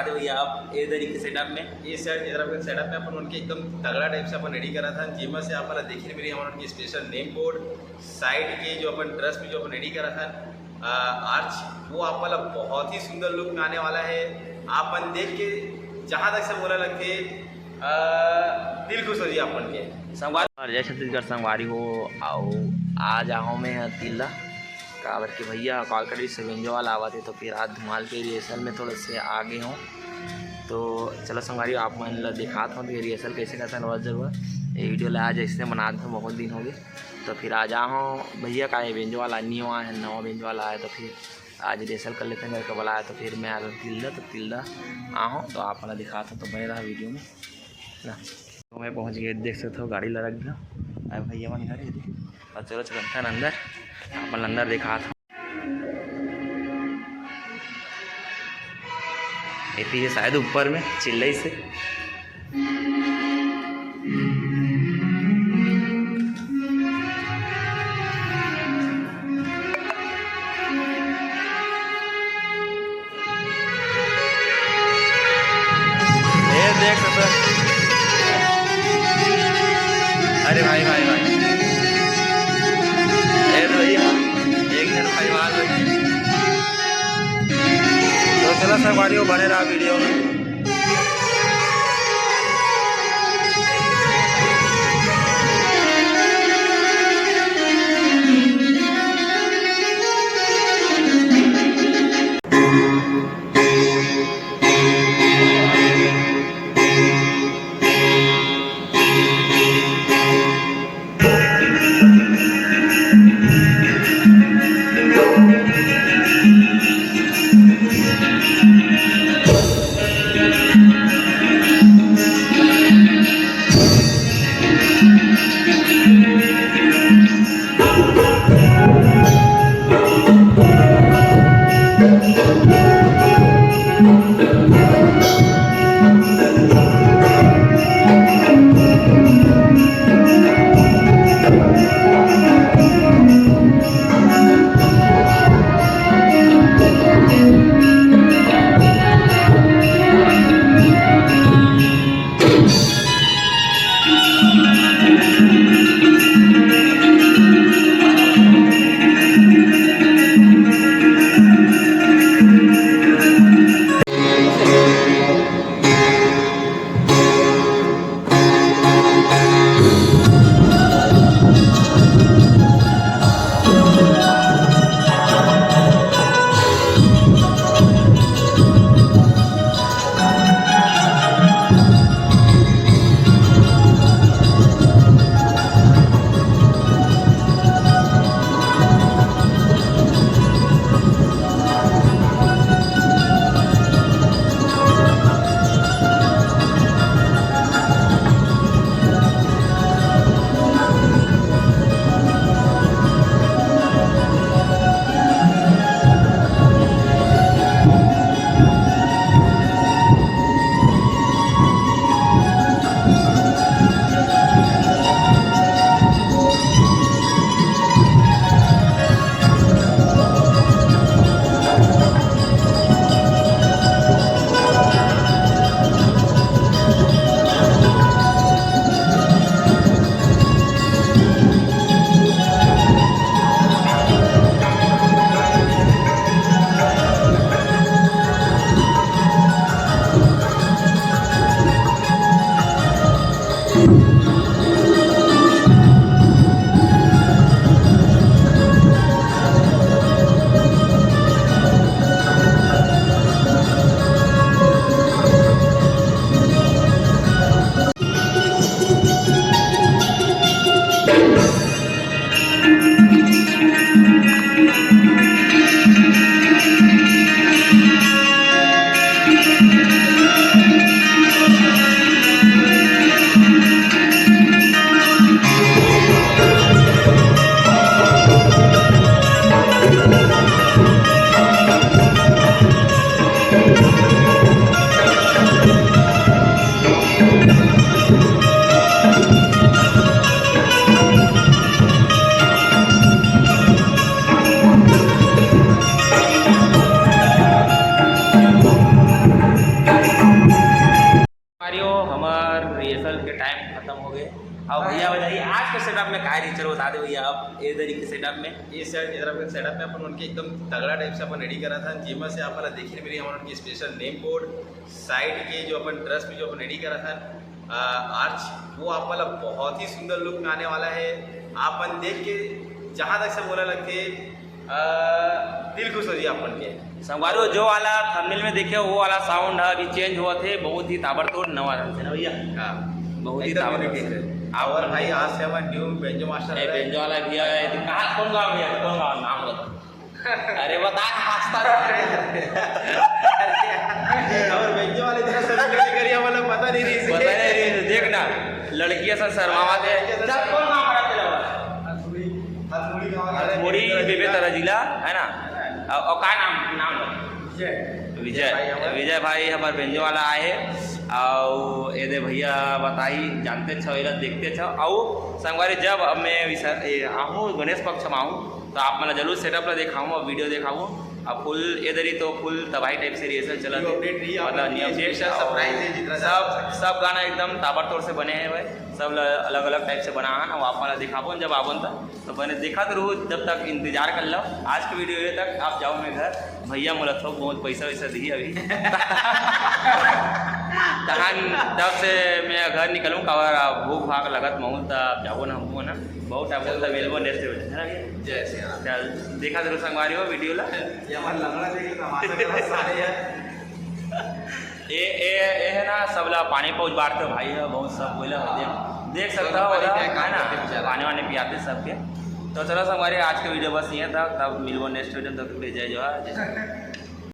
बता दे भैया आप ये तरीके सेटअप में ये सेटअप में अपन उनके एकदम तगड़ा टाइप से अपन रेडी करा था जिसमें से आपल्याला देखने मिली हमारे उनकी स्पेशल नेम बोर्ड साइड के जो अपन ड्रेस में जो अपन रेडी करा था आर्च वो आपल्याला बहुत ही सुंदर लुक में आने वाला है। अपन देख के जहाँ तक से बोला लगते दिल खुश हो जाए अपन के संगवारी जय छत्तीसगढ़ संगवारी हो आओ आ जाओ मैं तिल्ला काबर के भैया कॉलकड़ी से वेंजो वाला आवा थे तो फिर आज धुमाल के रिहर्सल में थोड़े से आगे हों तो चलो संगवारी आप मैं दिखाता हूँ तो रिहर्सल कैसे करता है रोज जगह ये वीडियो ला आज इसने बनाते हैं बहुत दिन हो गए तो फिर आ जाओ भैया का ये वेंजो वाला नहीं हुआ है नवा वेंजो वाला है तो फिर आज रिहर्सल कर लेते हैं मेरे को बुलाया तो फिर मैं आ रहा तिल्ला आओ तो आप मैं दिखाता हूँ तो बने रहा वीडियो में ना। तो मैं पहुँच गया देख सकते हो गाड़ी लग गया अरे भैया मन गाड़ी और चलो चलते हैं अंदर अपन अंदर दिखा था ये शायद ऊपर में चिल्लई से ये देख सकते अरे भाई भाई भाई तो चलो संगवारी हो बने रहा वीडियो में। और भैया बताइए आज के सेटअप में क्या फीचर बता दे भैया आप इधर के सेटअप में इस सेटअप में अपन उनके एकदम तगड़ा टाइप से अपन रेडी करा था जिसमें से आपल्याला देखने मिली हमारे उनकी स्पेशल नेम बोर्ड साइड के जो अपन ड्रेस में जो अपन रेडी करा था आर्च वो आपल्याला बहुत ही सुंदर लुक में आने वाला है। अपन देख के जहाँ तक से बोला लगते दिल खुश हो जी अपन के संगवारी जो वाला थंबनेल में देखे वो वाला साउंड अभी चेंज हुआ थे बहुत ही ताबड़तोड़ नवा ढंग से ना भैया। हाँ बहुत ही ताबड़तोड़ और भाई आज से हमारा न्यू बेंजो मास्टर है। बेंजो वाला भैया कहाँ कौन गाँव भैया कौन गाँव नाम बता अरे बता और बेंजो वाले जरा सेलिब्रेट करिए मतलब पता नहीं रही देखना लड़कियां सब शर्मावा थे कौन गाँव पड़ा थोड़ी बेबेतरा जिला है ना और का नाम विजय भाई हमारे बेंजो वाला आए और ये भैया बताई जानते छो ये देखते छो और संगवारी जब मैं आहूँ गणेश पक्ष में आऊँ तो आप मतलब जरूर सेटअप ला दिखाऊँ और वीडियो दिखाऊँ अब फुल इधर ही तो फुल तबाही टाइप से रिहर्सल चला सब गाना एकदम ताबड़तोड़ से बने हैं भाई सब अलग अलग टाइप से बना है वो आप वाला दिखाबो जब आबो तो मैंने देखा तो रोज जब तक इंतजार कर लो आज के वीडियो ये तक आप जाओ मैं घर भैया मोला थोक बहुत पैसा वैसा दी अभी तब से मैं घर निकलूँ कवर भूख भाग लगत महूँ तब जाबो ना हमको ना बहुत टाइम बोलता मिलबो नेक्स्ट वीडियो जय श्री राम। चल देखा जरूर संगवारी हो वीडियो ला ये है ना सब ला पानी पहुँच बांटते भाई है बहुत सब बोला देख सकता हो है ना पानी वानी पियाते सबके। तो चलो संगवारी आज के वीडियो बस ये था तब मिलबो नेक्स्ट वीडियो तक जय जवाहर।